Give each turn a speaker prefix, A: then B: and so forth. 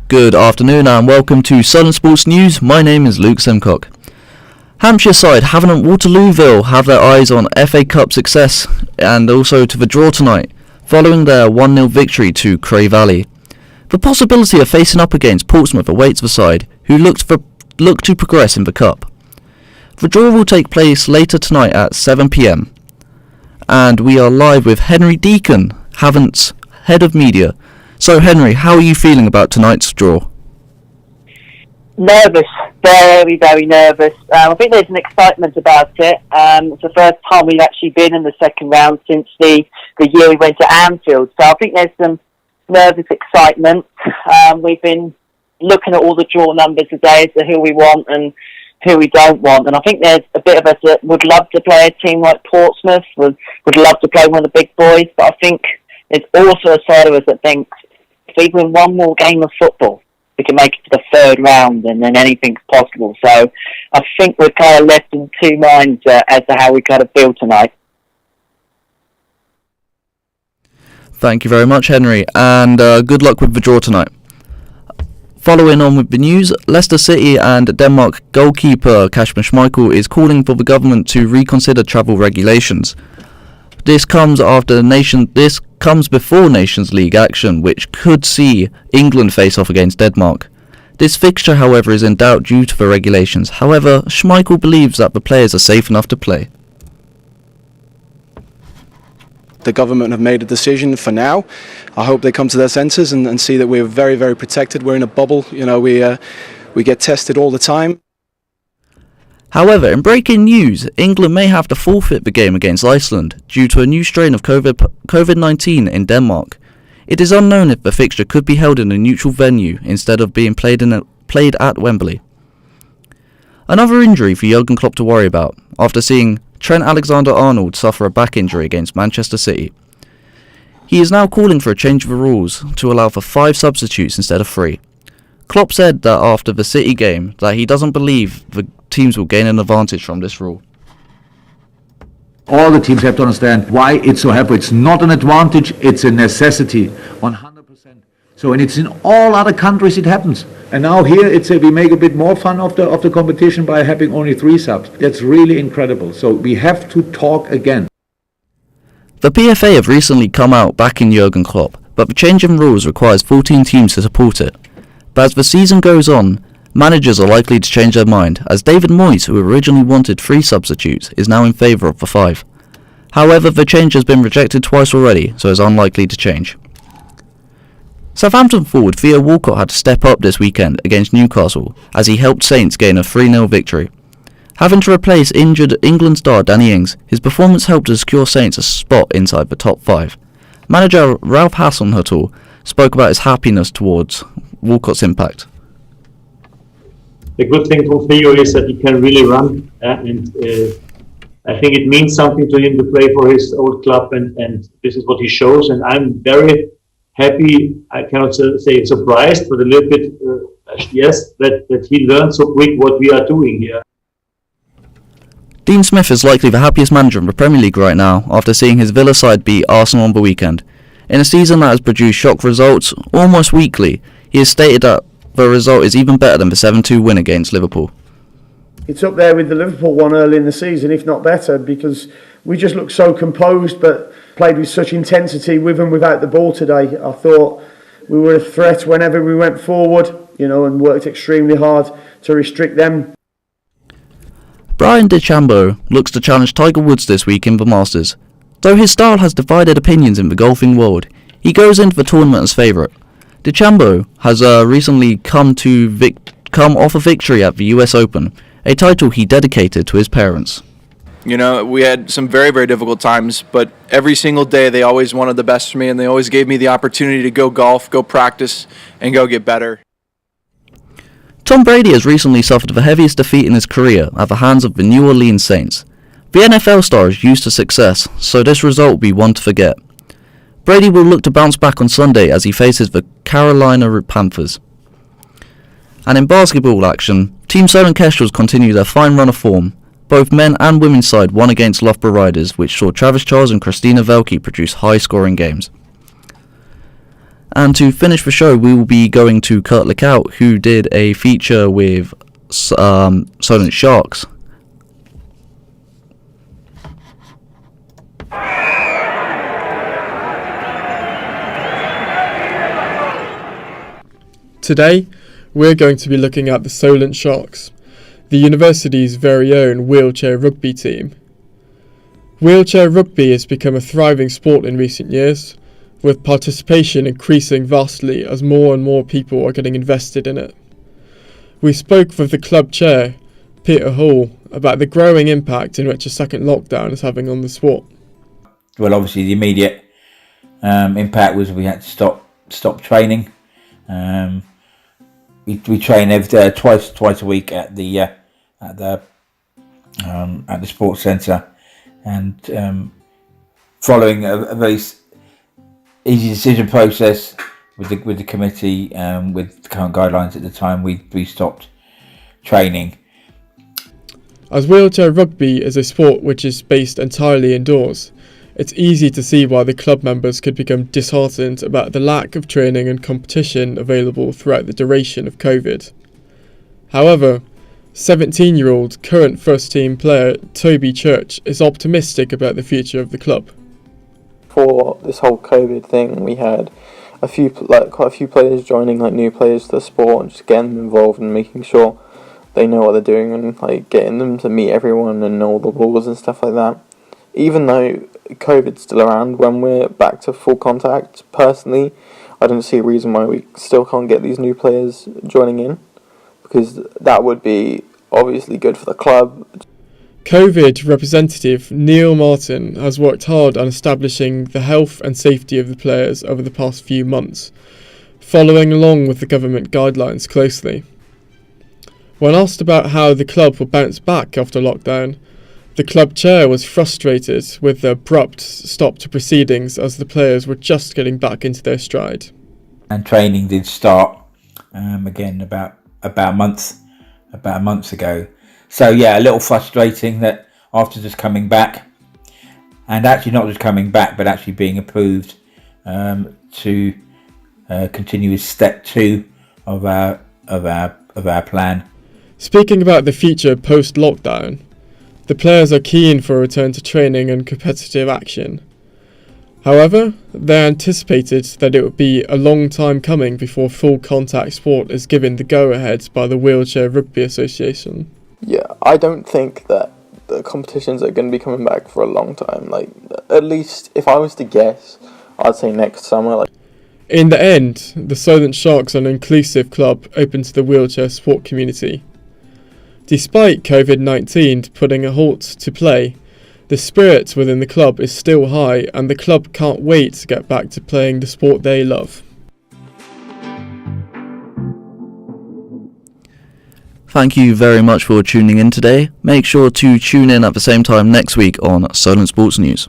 A: Good afternoon and welcome to Solent Sports News. My name is Luke Simcock. Hampshire side Havant and Waterlooville have their eyes on FA Cup success and also to the draw tonight, following their 1-0 victory to Cray Valley. The possibility of facing up against Portsmouth awaits the side, who look to progress in the Cup. The draw will take place later tonight at 7 p.m. And we are live with Henry Deacon, Havant's head of media. So Henry, how are you feeling about tonight's draw?
B: Nervous, very, very nervous. I think there's an excitement about it. It's the first time we've actually been in the second round since the year we went to Anfield. So I think there's some nervous excitement. We've been looking at all the draw numbers today as to who we want and who we don't want. And I think there's a bit of us that would love to play a team like Portsmouth, would love to play one of the big boys. But I think there's also a side of us that thinks if we win one more game of football, we can make it to the third round and then anything's possible. So I think we're kind of left in two minds as to how we kind of feel tonight.
A: Thank you very much, Henry, and good luck with the draw tonight. Following on with the news, Leicester City and Denmark goalkeeper Kasper Schmeichel is calling for the government to reconsider travel regulations. This comes before Nations League action, which could see England face off against Denmark. This fixture, however, is in doubt due to the regulations. However, Schmeichel believes that the players are safe enough to play.
C: The government have made a decision for now. I hope they come to their senses and see that we're very, very protected. We're in a bubble. We get tested all the time.
A: However, in breaking news, England may have to forfeit the game against Iceland due to a new strain of COVID-19 in Denmark. It is unknown if the fixture could be held in a neutral venue instead of being played at Wembley. Another injury for Jurgen Klopp to worry about after seeing Trent Alexander-Arnold suffer a back injury against Manchester City. He is now calling for a change of the rules to allow for 5 substitutes instead of 3. Klopp said that after the City game that he doesn't believe the teams will gain an advantage from this rule.
D: All the teams have to understand why it's so helpful. It's not an advantage, it's a necessity, 100%. So, and it's in all other countries it happens. And now here we make a bit more fun of the competition by having only 3 subs. That's really incredible. So we have to talk again.
A: The PFA have recently come out backing Jurgen Klopp, but the change in rules requires 14 teams to support it. But as the season goes on, managers are likely to change their mind, as David Moyes, who originally wanted 3 substitutes, is now in favour of the 5. However, the change has been rejected twice already, so is unlikely to change. Southampton forward Theo Walcott had to step up this weekend against Newcastle, as he helped Saints gain a 3-0 victory. Having to replace injured England star Danny Ings, his performance helped to secure Saints a spot inside the top 5. Manager Ralph Hasenhüttl spoke about his happiness towards Walcott's impact.
E: The good thing for Theo is that he can really run, and I think it means something to him to play for his old club, and this is what he shows. And I'm very happy. I cannot say surprised, but a little bit yes, that he learned so quick what we are doing here.
A: Dean Smith is likely the happiest manager in the Premier League right now after seeing his Villa side beat Arsenal on the weekend. In a season that has produced shock results almost weekly, he has stated that the result is even better than the 7-2 win against Liverpool.
F: It's up there with the Liverpool one early in the season, if not better, because we just looked so composed but played with such intensity with and without the ball today. I thought we were a threat whenever we went forward, and worked extremely hard to restrict them.
A: Brian DeChambeau looks to challenge Tiger Woods this week in the Masters. Though his style has divided opinions in the golfing world, he goes into the tournament as favourite. DeChambeau has recently come off a victory at the US Open, a title he dedicated to his parents.
G: We had some very, very difficult times, but every single day they always wanted the best for me, and they always gave me the opportunity to go golf, go practice, and go get better.
A: Tom Brady has recently suffered the heaviest defeat in his career at the hands of the New Orleans Saints. The NFL star is used to success, so this result will be one to forget. Brady will look to bounce back on Sunday as he faces the Carolina Panthers. And in basketball action, Team Solent Kestrels continue their fine run of form. Both men and women's side won against Loughborough Riders, which saw Travis Charles and Christina Velke produce high-scoring games. And to finish the show, we will be going to Kurt Lookout, who did a feature with Solent Sharks.
H: Today, we're going to be looking at the Solent Sharks, the university's very own wheelchair rugby team. Wheelchair rugby has become a thriving sport in recent years, with participation increasing vastly as more and more people are getting invested in it. We spoke with the club chair, Peter Hall, about the growing impact in which a second lockdown is having on the sport.
I: Well, obviously the immediate impact was we had to stop training. We train twice a week at the sports centre, and following a very easy decision process with the committee, with the current guidelines at the time, we stopped training.
H: As wheelchair rugby is a sport which is based entirely indoors, it's easy to see why the club members could become disheartened about the lack of training and competition available throughout the duration of COVID. However, 17-year-old current first-team player Toby Church is optimistic about the future of the club.
J: For this whole COVID thing, we had quite a few players joining, new players to the sport, and just getting them involved and making sure they know what they're doing, and getting them to meet everyone and know all the rules and stuff like that. Even though COVID's still around, when we're back to full contact, personally, I don't see a reason why we still can't get these new players joining in, because that would be obviously good for the club.
H: COVID representative Neil Martin has worked hard on establishing the health and safety of the players over the past few months, following along with the government guidelines closely. When asked about how the club will bounce back after lockdown, the club chair was frustrated with the abrupt stop to proceedings as the players were just getting back into their stride.
I: And training did start again about a month ago. So yeah, a little frustrating that after just coming back, and actually not just coming back, but actually being approved to continue with step 2 of our plan.
H: Speaking about the future post-lockdown, the players are keen for a return to training and competitive action. However, they anticipated that it would be a long time coming before full contact sport is given the go-ahead by the Wheelchair Rugby Association.
J: Yeah, I don't think that the competitions are going to be coming back for a long time. At least, if I was to guess, I'd say next summer.
H: In the end, the Solent Sharks are an inclusive club open to the wheelchair sport community. Despite COVID-19 putting a halt to play, the spirit within the club is still high, and the club can't wait to get back to playing the sport they love.
A: Thank you very much for tuning in today. Make sure to tune in at the same time next week on Solent Sports News.